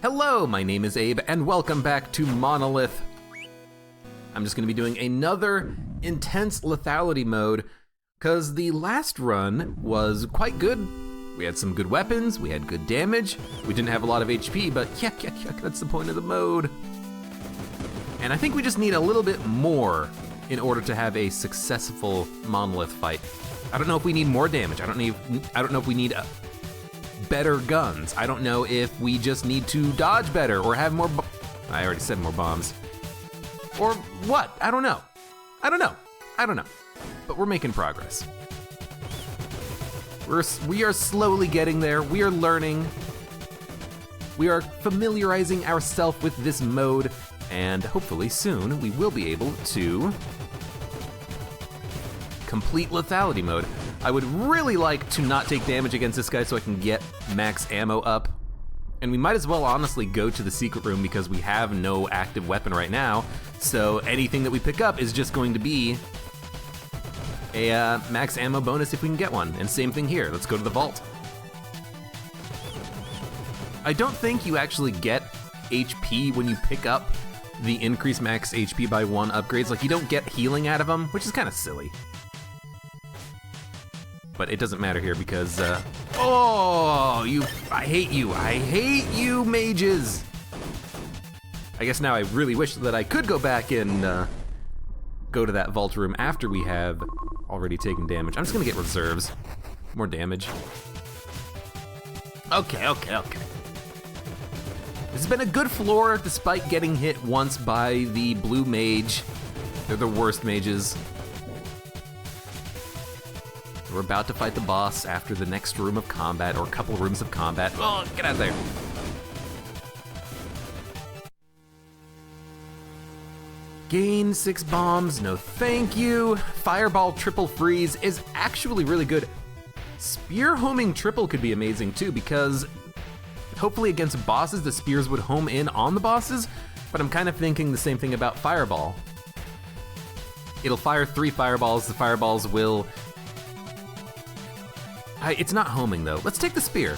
Hello, my name is Abe, and welcome back to Monolith. I'm just gonna be doing another intense lethality mode, because the last run was quite good. We had some good weapons, we had good damage, we didn't have a lot of HP, but yuck, that's the point of the mode. And I think we just need a little bit more in order to have a successful Monolith fight. I don't know if we need more damage, I don't know if we need better guns. I don't know if we just need to dodge better or have more I already said more bombs. Or what? I don't know. But we're making progress. We are slowly getting there. We are learning. We are familiarizing ourselves with this mode, and hopefully soon we will be able to complete lethality mode. I would really like to not take damage against this guy so I can get max ammo up. And we might as well honestly go to the secret room because we have no active weapon right now. So anything that we pick up is just going to be a max ammo bonus if we can get one. And same thing here, let's go to the vault. I don't think you actually get HP when you pick up the increased max HP by 1 upgrades. Like, you don't get healing out of them, which is kind of silly. But it doesn't matter here because, I hate you, mages. I guess now I really wish that I could go back and go to that vault room after we have already taken damage. I'm just gonna get reserves, more damage. Okay. This has been a good floor despite getting hit once by the blue mage. They're the worst mages. We're about to fight the boss after the next room of combat, or a couple rooms of combat. Oh, get out of there. Gain 6 bombs, no thank you. Fireball triple freeze is actually really good. Spear homing triple could be amazing too, because hopefully against bosses, the spears would home in on the bosses, but I'm kind of thinking the same thing about fireball. It'll fire 3 fireballs, the fireballs will... it's not homing though. Let's take the spear.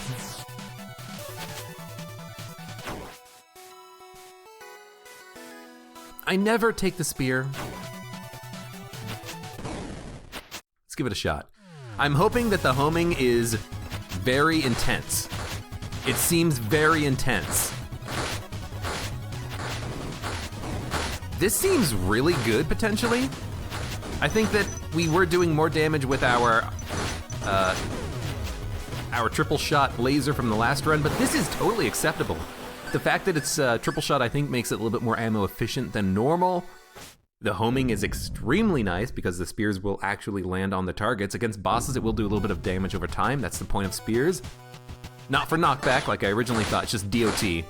I never take the spear. Let's give it a shot. I'm hoping that the homing is very intense. It seems very intense. This seems really good potentially. I think that we were doing more damage with our triple shot laser from the last run, but this is totally acceptable. The fact that it's triple shot, I think, makes it a little bit more ammo efficient than normal. The homing is extremely nice because the spears will actually land on the targets. Against bosses, it will do a little bit of damage over time. That's the point of spears. Not for knockback like I originally thought, it's just DOT.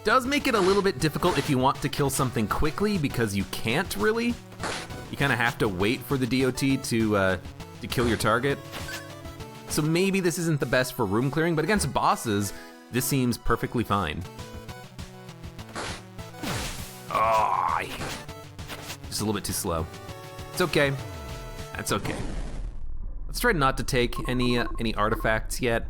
Does make it a little bit difficult if you want to kill something quickly because you can't really. You kind of have to wait for the DOT to kill your target. So maybe this isn't the best for room clearing, but against bosses, this seems perfectly fine. Just a little bit too slow. It's okay. That's okay. Let's try not to take any artifacts yet.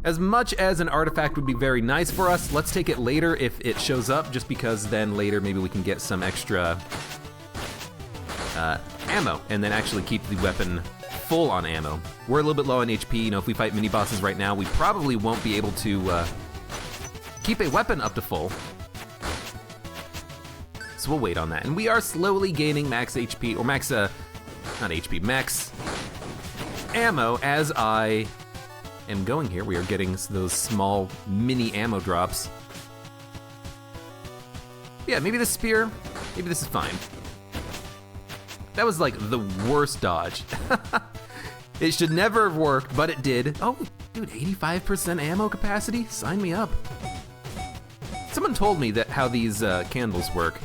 As much as an artifact would be very nice for us, let's take it later if it shows up, just because then later maybe we can get some extra ammo and then actually keep the weapon full on ammo. We're a little bit low on HP. You know, if we fight mini bosses right now, we probably won't be able to keep a weapon up to full. So we'll wait on that. And we are slowly gaining max HP, or max, not HP, max ammo as I am going here. We are getting those small mini ammo drops. Yeah, maybe the spear, maybe this is fine. That was like the worst dodge. It should never have worked, but it did. Oh, dude, 85% ammo capacity? Sign me up. Someone told me that how these candles work,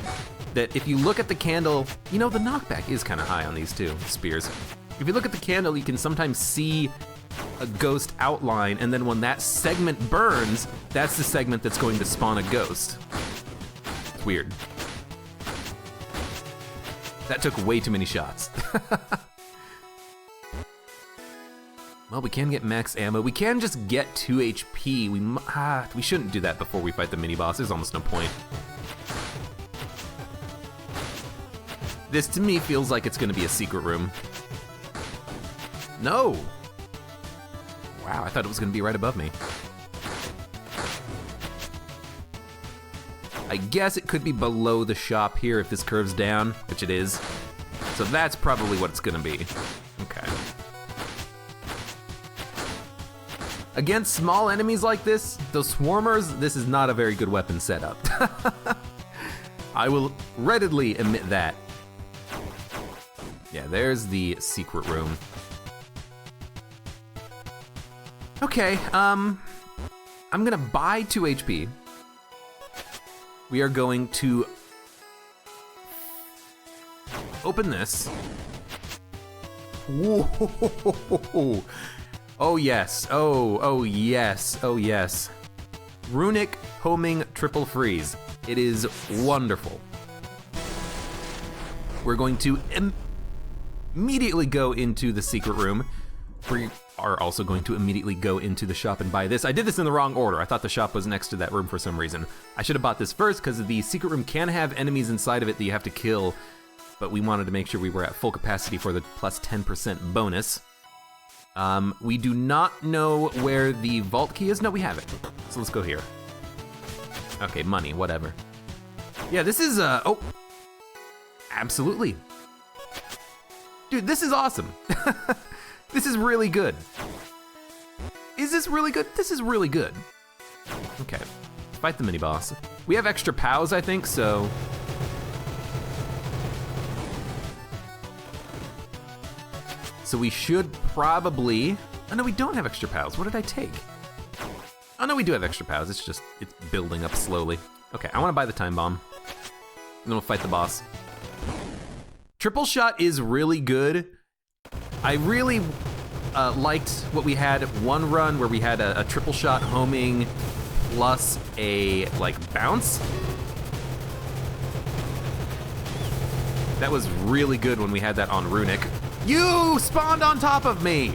that if you look at the candle, you know, the knockback is kind of high on these two spears. If you look at the candle, you can sometimes see a ghost outline, and then when that segment burns, that's the segment that's going to spawn a ghost. It's weird. That took way too many shots. Well, we can get max ammo. We can just get 2 HP. We shouldn't do that before we fight the mini-boss. There's almost no point. This, to me, feels like it's gonna be a secret room. No! Wow, I thought it was gonna be right above me. I guess it could be below the shop here if this curves down, which it is. So that's probably what it's gonna be. Okay. Against small enemies like this, those swarmers, this is not a very good weapon setup. I will readily admit that. Yeah, there's the secret room. Okay, I'm gonna buy 2 HP. We are going to open this. Whoa. Oh yes, oh yes, oh yes. Runic homing triple freeze. It is wonderful. We're going to immediately go into the secret room. We are also going to immediately go into the shop and buy this. I did this in the wrong order. I thought the shop was next to that room for some reason. I should have bought this first because the secret room can have enemies inside of it that you have to kill, but we wanted to make sure we were at full capacity for the plus 10% bonus. We do not know where the vault key is. No, we have it. So let's go here. Okay, money, whatever. Yeah, this is, oh, absolutely. Dude, this is awesome. This is really good. Is this really good? This is really good. Okay, let's fight the mini boss. We have extra POWs, I think, so. So we should probably, oh no, we don't have extra POWs. What did I take? Oh no, we do have extra POWs. It's just, it's building up slowly. Okay, I wanna buy the time bomb. And then we'll fight the boss. Triple shot is really good. I really liked what we had one run where we had a triple shot homing plus a like bounce. That was really good when we had that on Runic. You spawned on top of me!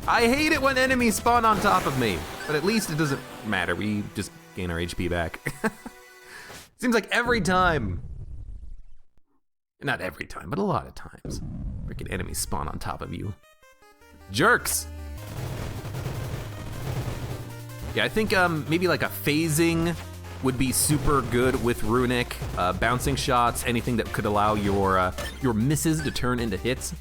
I hate it when enemies spawn on top of me, but at least it doesn't matter. We just gain our HP back. Seems like every time. Not every time, but a lot of times. Freaking enemies spawn on top of you. Jerks! Yeah, I think maybe like a phasing would be super good with Runic. Bouncing shots, anything that could allow your misses to turn into hits.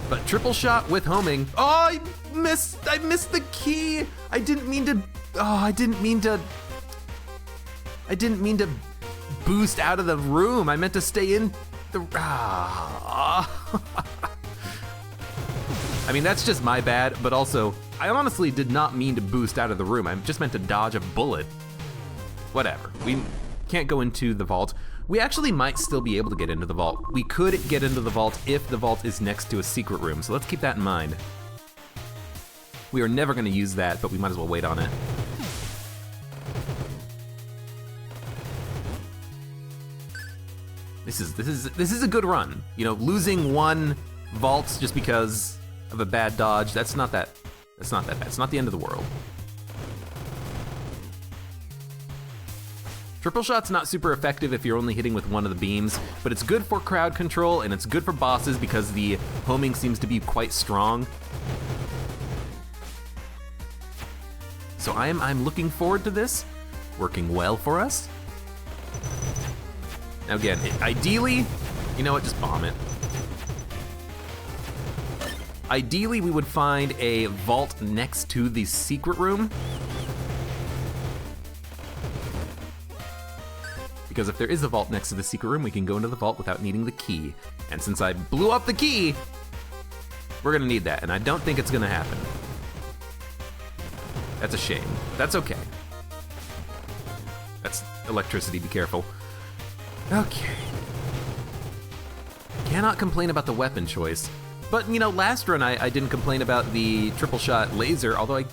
But triple shot with homing. Oh, I missed the key! I didn't mean to boost out of the room. I meant to stay in the, I mean, that's just my bad, but also, I honestly did not mean to boost out of the room. I just meant to dodge a bullet. Whatever, we can't go into the vault. We actually might still be able to get into the vault. We could get into the vault if the vault is next to a secret room, so let's keep that in mind. We are never gonna use that, but we might as well wait on it. This is a good run. You know, losing one vault just because of a bad dodge, that's not that bad. It's not the end of the world. Triple shot's not super effective if you're only hitting with one of the beams, but it's good for crowd control and it's good for bosses because the homing seems to be quite strong. So I'm looking forward to this, working well for us. Now again, ideally, you know what, just bomb it. Ideally, we would find a vault next to the secret room. Because if there is a vault next to the secret room, we can go into the vault without needing the key. And since I blew up the key, we're gonna need that, and I don't think it's gonna happen. That's a shame. That's okay. That's electricity, be careful. Okay. Cannot complain about the weapon choice. But, you know, last run I didn't complain about the triple shot laser, although I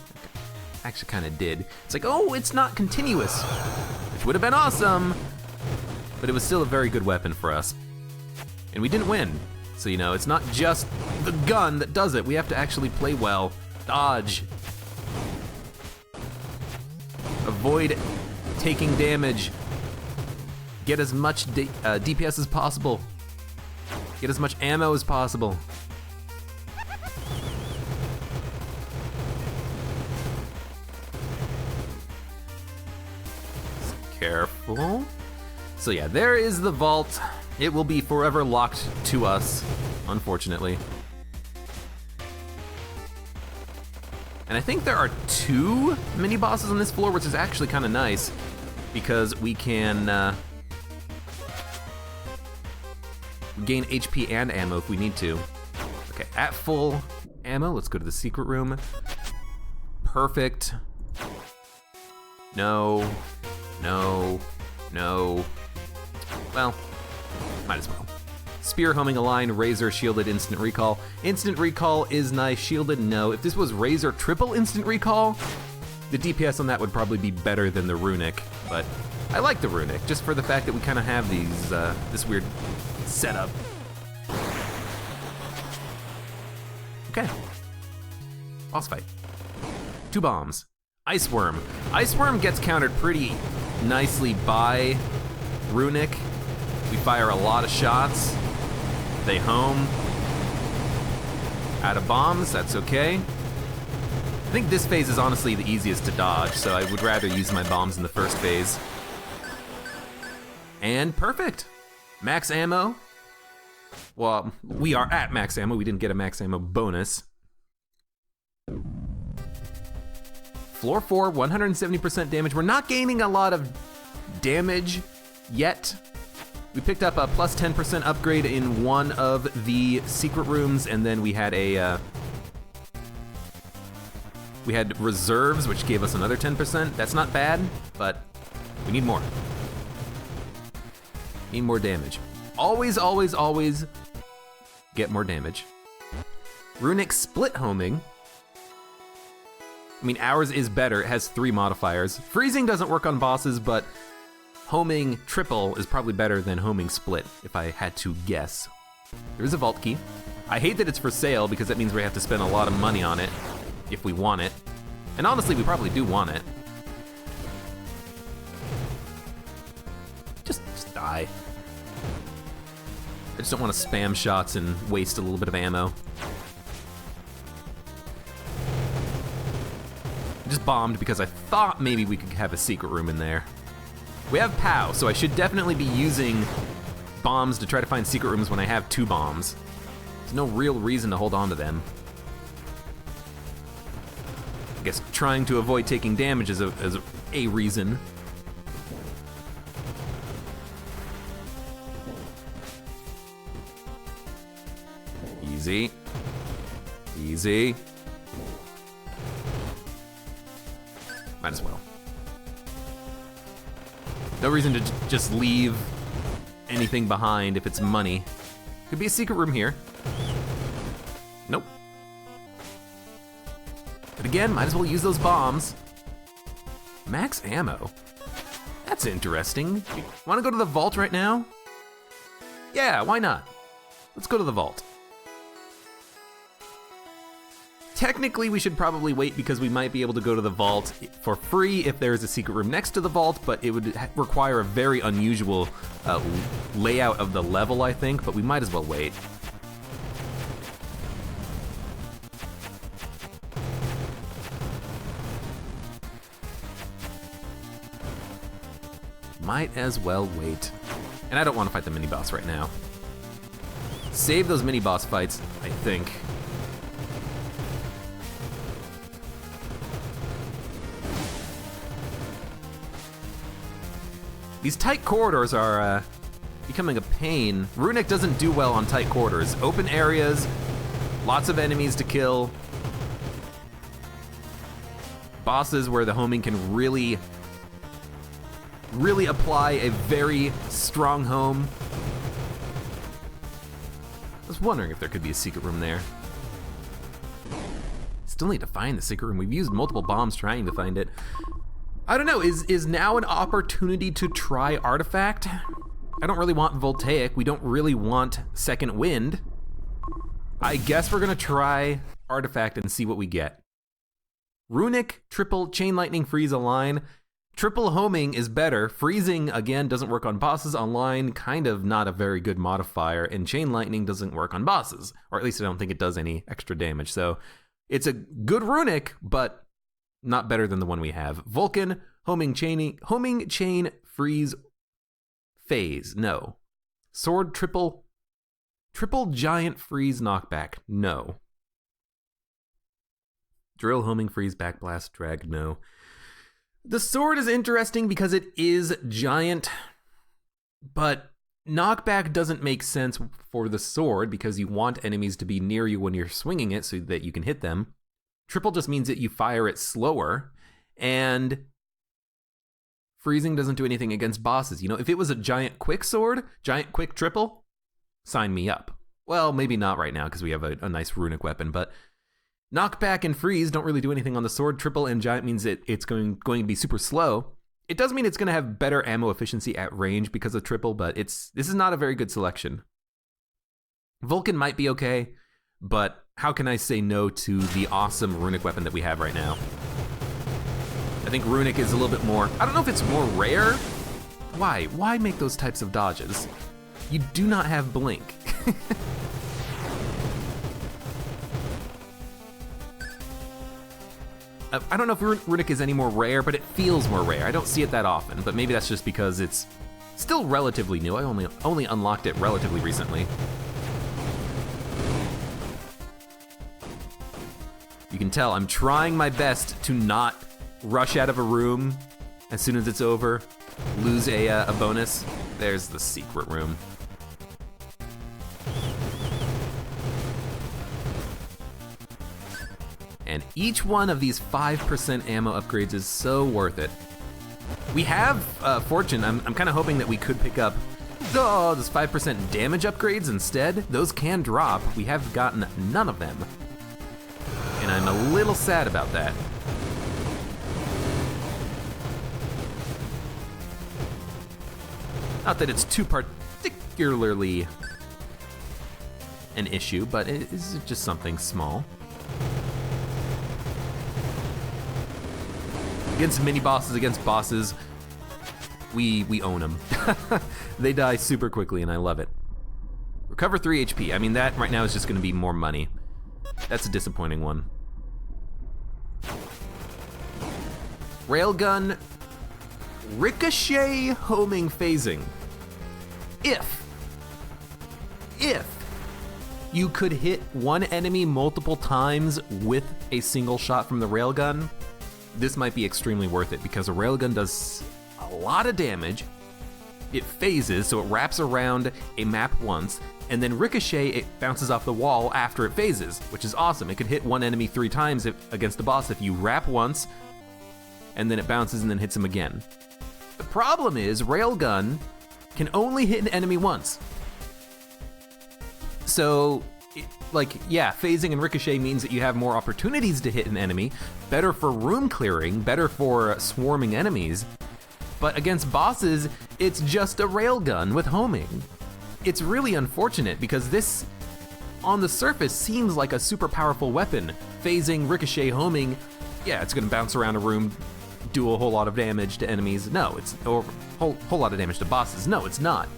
actually kind of did. It's like, oh, it's not continuous, which would have been awesome, but it was still a very good weapon for us. And we didn't win. So, you know, it's not just the gun that does it. We have to actually play well. Dodge. Avoid taking damage. Get as much DPS as possible. Get as much ammo as possible. Careful. So yeah, there is the vault. It will be forever locked to us, unfortunately. And I think there are 2 mini bosses on this floor, which is actually kind of nice because we can gain HP and ammo if we need to. Okay, at full ammo, let's go to the secret room. Perfect. No, no, no. Well, might as well. Spear homing a line, Razor, shielded, instant recall. Instant recall is nice, shielded, no. If this was Razor triple instant recall, the DPS on that would probably be better than the runic, but I like the runic, just for the fact that we kind of have these, this weird setup. Okay. Boss fight. 2 bombs. Ice Worm. Ice Worm gets countered pretty nicely by runic. We fire a lot of shots. They home. Out of bombs, that's okay. I think this phase is honestly the easiest to dodge, so I would rather use my bombs in the first phase. And perfect. Max ammo. Well, we are at max ammo. We didn't get a max ammo bonus. Floor 4, 170% damage. We're not gaining a lot of damage yet. We picked up a plus 10% upgrade in one of the secret rooms, and then we had we had reserves, which gave us another 10%. That's not bad, but we need more. Need more damage. Always, always, always get more damage. Runic split homing. I mean, ours is better. It has 3 modifiers. Freezing doesn't work on bosses, but homing triple is probably better than homing split, if I had to guess. There is a vault key. I hate that it's for sale because that means we have to spend a lot of money on it if we want it. And honestly, we probably do want it. Just die. I just don't want to spam shots and waste a little bit of ammo. I just bombed because I thought maybe we could have a secret room in there. We have POW, so I should definitely be using bombs to try to find secret rooms when I have 2 bombs. There's no real reason to hold on to them. I guess trying to avoid taking damage is a reason. Easy. Easy. Might as well. No reason to just leave anything behind if it's money. Could be a secret room here. Nope. But again, might as well use those bombs. Max ammo. That's interesting. Want to go to the vault right now? Yeah, why not? Let's go to the vault. Technically, we should probably wait because we might be able to go to the vault for free if there is a secret room next to the vault, but it would require a very unusual layout of the level, I think, but we might as well wait. Might as well wait. And I don't want to fight the mini-boss right now. Save those mini-boss fights, I think. These tight corridors are becoming a pain. Runic doesn't do well on tight quarters. Open areas, lots of enemies to kill. Bosses where the homing can really apply a very strong home. I was wondering if there could be a secret room there. Still need to find the secret room. We've used multiple bombs trying to find it. I don't know, is now an opportunity to try Artifact? I don't really want Voltaic, we don't really want Second Wind. I guess we're gonna try Artifact and see what we get. Runic, triple, Chain Lightning, Freeze, Align. Triple homing is better. Freezing, again, doesn't work on bosses. Online, kind of not a very good modifier. And Chain Lightning doesn't work on bosses. Or at least I don't think it does any extra damage. So it's a good runic, but not better than the one we have. Vulcan, homing, chain, freeze, phase. No. Sword, triple giant freeze, knockback. No. Drill, homing, freeze, backblast, drag. No. The sword is interesting because it is giant, but knockback doesn't make sense for the sword because you want enemies to be near you when you're swinging it so that you can hit them. Triple just means that you fire it slower, and freezing doesn't do anything against bosses. You know, if it was a giant quick sword, giant quick triple, sign me up. Well, maybe not right now because we have a nice runic weapon, but knockback and freeze don't really do anything on the sword. Triple and giant means that it's going to be super slow. It does mean it's going to have better ammo efficiency at range because of triple, but this is not a very good selection. Vulcan might be okay, but how can I say no to the awesome runic weapon that we have right now? I think runic is a little bit more, I don't know if it's more rare. Why? Why make those types of dodges? You do not have blink. I don't know if runic is any more rare, but it feels more rare. I don't see it that often, but maybe that's just because it's still relatively new. I only unlocked it relatively recently. You can tell I'm trying my best to not rush out of a room as soon as it's over, lose a bonus. There's the secret room. And each one of these 5% ammo upgrades is so worth it. We have Fortune. I'm kind of hoping that we could pick up those 5% damage upgrades instead. Those can drop. We have gotten none of them. And I'm a little sad about that. Not that it's too particularly an issue, but it is just something small. Against mini bosses, against bosses, we own them. They die super quickly and I love it. Recover 3 HP. I mean, that right now is just gonna be more money. That's a disappointing one. Railgun, ricochet, homing, phasing. If you could hit one enemy multiple times with a single shot from the railgun, this might be extremely worth it because a railgun does a lot of damage. It phases, so it wraps around a map once, and then ricochet, it bounces off the wall after it phases, which is awesome. It could hit one enemy 3 times against a boss if you wrap once, and then it bounces and then hits him again. The problem is, railgun can only hit an enemy once. So, phasing and ricochet means that you have more opportunities to hit an enemy, better for room clearing, better for swarming enemies, but against bosses, it's just a railgun with homing. It's really unfortunate because this, on the surface, seems like a super powerful weapon. Phasing, ricochet, homing, yeah, it's gonna bounce around a room, do a whole lot of damage to enemies. No, it's a whole lot of damage to bosses. No, it's not.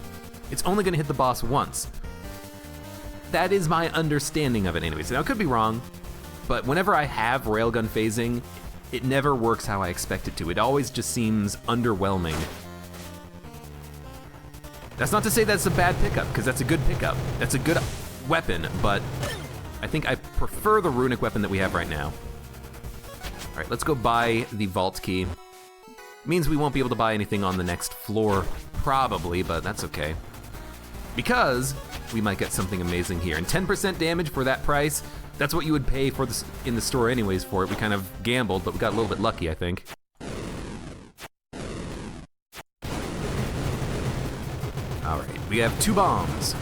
It's only gonna hit the boss once. That is my understanding of it anyways. Now, I could be wrong, but whenever I have railgun phasing, it never works how I expect it to. It always just seems underwhelming. That's not to say that's a bad pickup, because that's a good pickup. That's a good weapon, but I think I prefer the runic weapon that we have right now. All right, let's go buy the vault key. Means we won't be able to buy anything on the next floor, probably, but that's okay. Because we might get something amazing here. And 10% damage for that price, that's what you would pay for this in the store anyways for it. We kind of gambled, but we got a little bit lucky, I think. All right, we have 2 bombs.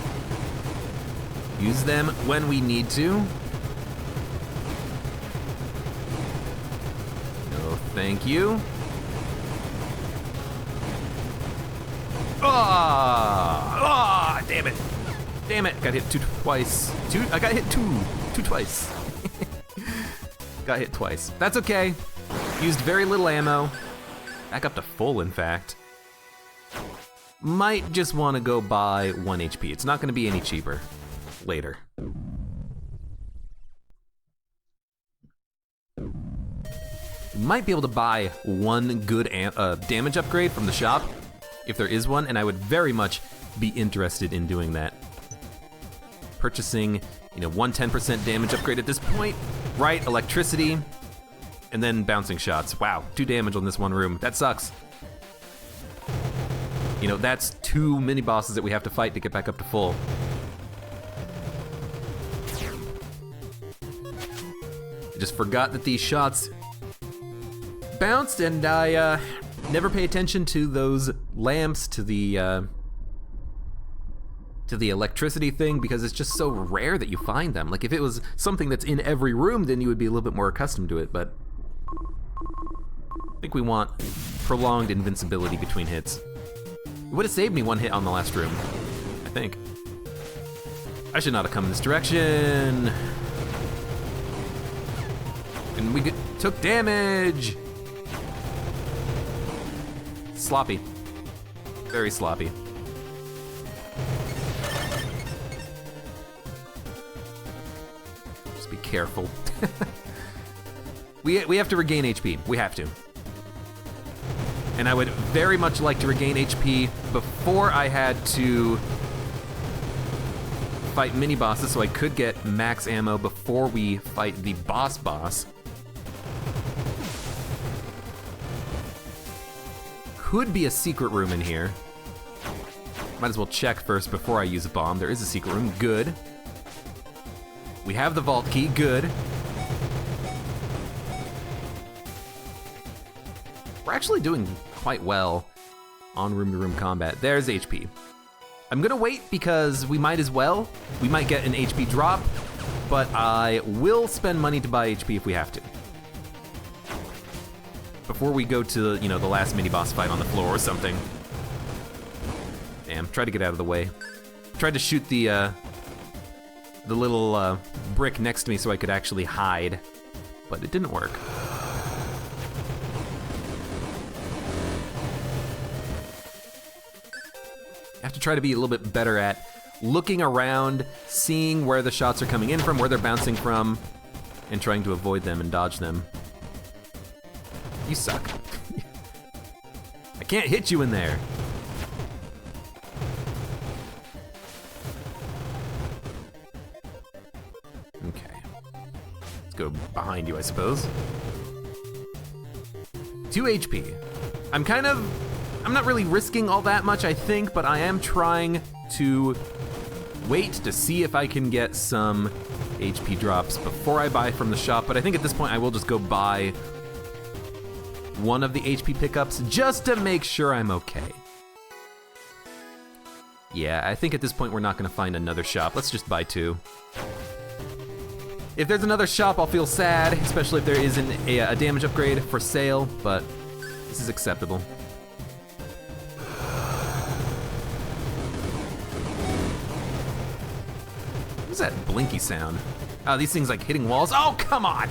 Use them when we need to. No, thank you. Ah, damn it. Damn it, got hit twice. I got hit twice. Got hit twice. That's okay. Used very little ammo. Back up to full, in fact. Might just want to go buy 1 HP. It's not going to be any cheaper later. Might be able to buy 1 good damage upgrade from the shop, if there is one, and I would very much be interested in doing that. Purchasing, 1 10% damage upgrade at this point, right? Electricity, and then bouncing shots. Wow, 2 damage on this one room. That sucks. That's 2 mini bosses that we have to fight to get back up to full. I just forgot that these shots bounced, and I never pay attention to those lamps, to the electricity thing, because it's just so rare that you find them. Like, if it was something that's in every room, then you would be a little bit more accustomed to it, but I think we want prolonged invincibility between hits. It would have saved me 1 hit on the last room, I think. I should not have come in this direction. And we took damage. Sloppy. Very sloppy. Just be careful. We have to regain HP. We have to. And I would very much like to regain HP before I had to fight mini bosses, so I could get max ammo before we fight the boss. Could be a secret room in here. Might as well check first before I use a bomb. There is a secret room. Good. We have the vault key. Good. We're actually doing quite well on room-to-room combat. There's HP. I'm gonna wait because we might as well. We might get an HP drop, but I will spend money to buy HP if we have to. Before we go to, the last mini-boss fight on the floor or something. Damn, try to get out of the way. Tried to shoot the little brick next to me so I could actually hide, but it didn't work. I have to try to be a little bit better at looking around, seeing where the shots are coming in from, where they're bouncing from, and trying to avoid them and dodge them. You suck. I can't hit you in there. Okay. Let's go behind you, I suppose. 2 HP. I'm not really risking all that much, I think, but I am trying to wait to see if I can get some HP drops before I buy from the shop, but I think at this point I will just go buy one of the HP pickups just to make sure I'm okay. Yeah, I think at this point we're not gonna find another shop. Let's just buy 2. If there's another shop, I'll feel sad, especially if there isn't a damage upgrade for sale, but this is acceptable. What's that blinky sound? Oh, these things like hitting walls. Oh, come on!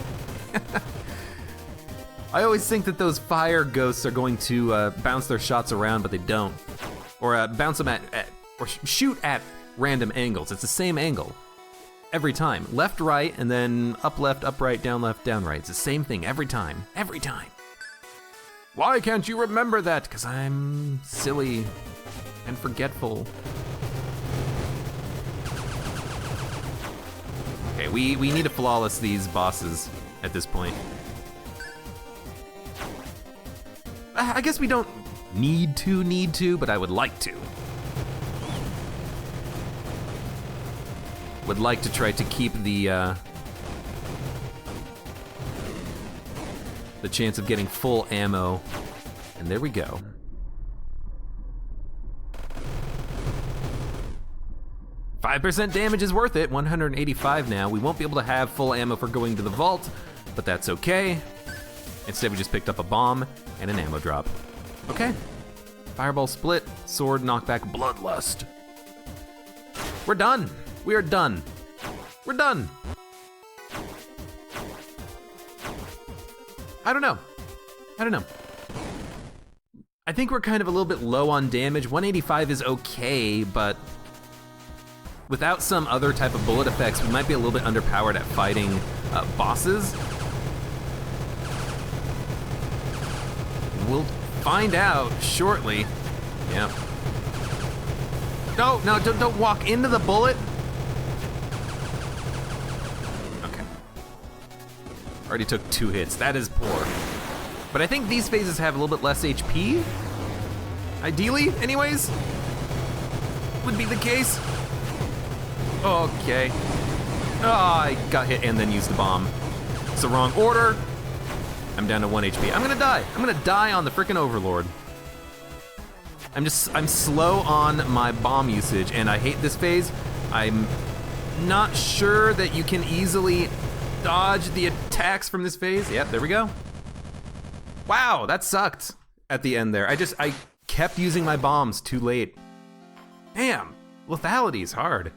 I always think that those fire ghosts are going to bounce their shots around, but they don't. Or bounce them or shoot at random angles. It's the same angle every time. Left, right, and then up, left, up, right, down, left, down, right. It's the same thing every time. Every time. Why can't you remember that? Because I'm silly and forgetful. Okay, we need to flawless these bosses at this point. I guess we don't need to, but I would like to. Would like to try to keep the chance of getting full ammo. And there we go. %5 damage is worth it, 185 now. We won't be able to have full ammo for going to the vault, but that's okay. Instead, we just picked up a bomb and an ammo drop. Okay. Fireball split, sword knockback, bloodlust. We're done. We are done. We're done. I don't know. I think we're kind of a little bit low on damage. 185 is okay, but without some other type of bullet effects, we might be a little bit underpowered at fighting bosses. We'll find out shortly. Yeah. No, don't walk into the bullet. Okay. Already took 2 hits. That is poor. But I think these phases have a little bit less HP. Ideally, anyways. Would be the case. Okay. Oh, I got hit and then used the bomb. It's the wrong order. I'm down to 1 HP. I'm gonna die. I'm gonna die on the frickin' Overlord. I'm slow on my bomb usage, and I hate this phase. I'm not sure that you can easily dodge the attacks from this phase. Yep, there we go. Wow, that sucked at the end there. I kept using my bombs too late. Damn, lethality is hard.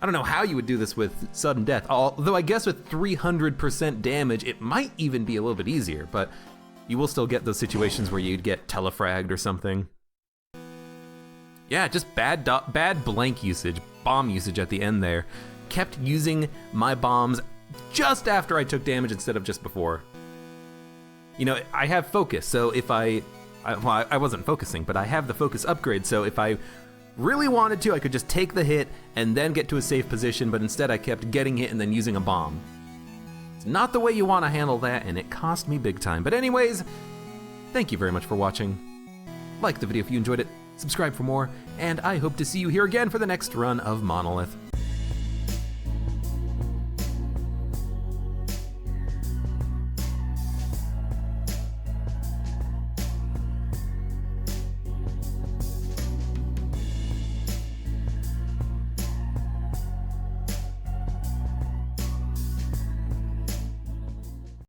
I don't know how you would do this with sudden death, although I guess with 300% damage, it might even be a little bit easier, but you will still get those situations where you'd get telefragged or something. Yeah, just bad blank usage, bomb usage at the end there. Kept using my bombs just after I took damage instead of just before. You know, I have focus, so if I wasn't focusing, but I have the focus upgrade, so if I really wanted to, I could just take the hit and then get to a safe position, but instead I kept getting hit and then using a bomb. It's not the way you want to handle that, and it cost me big time. But anyways, thank you very much for watching. Like the video if you enjoyed it, subscribe for more, and I hope to see you here again for the next run of Monolith.